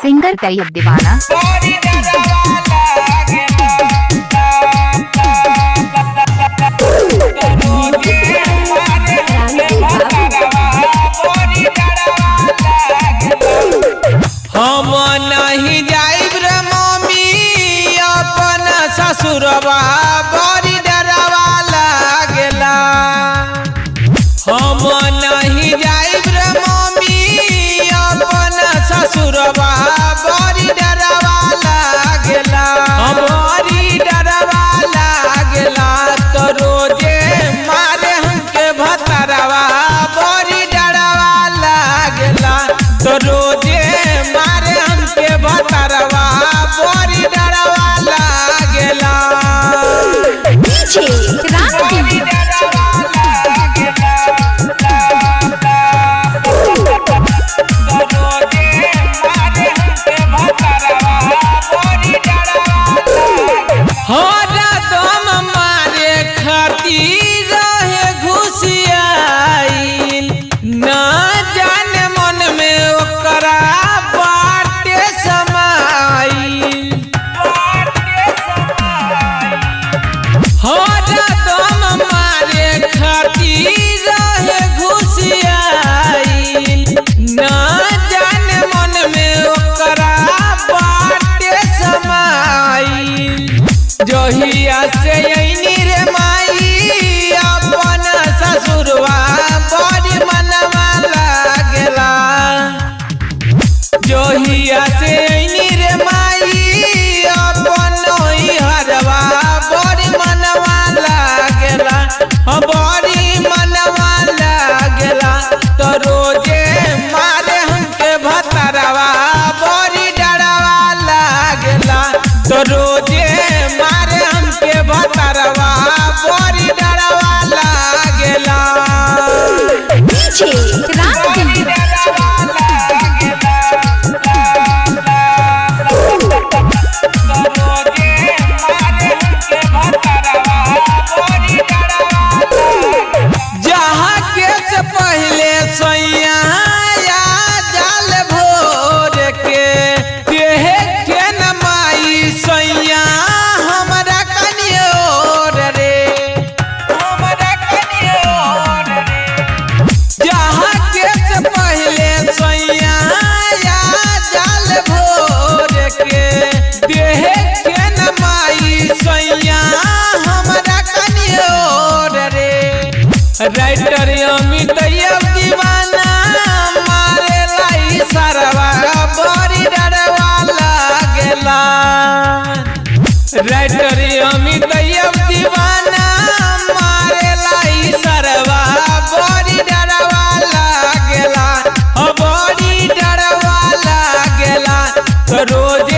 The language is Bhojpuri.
सिंगर तैयब दीवाना। हम नहीं जाइब रे मम्मी अपन ससुरवा बड़ी डरवा लागेला। हम नहीं जाइब रे मम्मी अपन ससुरवा बड़ी डरवा लागेला। बड़ी डरवा लागेला तो रोजे मारे हमके भतरवा बड़ी डरवा लागेला। तो रोजे मारे हमके भतरवा बड़ी डरवा लागेला। डीजे क्रांति खातिर रहे घुसियाइल ना जाने मन में ओकरा बाटे समाइल। दम मारे खातिर रहे घुसियाइल ना जाने मन में ओकरा बाटे समाइल। जहिया से ऐनी रे माई अपन ससुरवा बड़ी मनवा लागेला। जहिया से ऐनी रे माई अपन हरवा बड़ी मनवा लागेला। बड़ी मनवा लागेला तो रोजे मारे हमके भतरवा बड़ी डरवा लागेला। तो रोजे मारे हमके भतरवा बड़ी डरवा लागेला। डीजे क्रांति जहाँ के से पहले सैया जाल भोर के के न माई सैया हमरा कनियोर रे। जहाँ के से पहले सैया जाल भोर के न माई सैया हमरा कनियोर रे। राइटर अमित तैयब दीवाना मारे लाई सरवा बड़ी डरवा लागेला। राइटर अमित तैयब दीवाना मारे लाई सरवा बड़ी डरवा लागेला। बड़ी डरवा लागेला तो रोज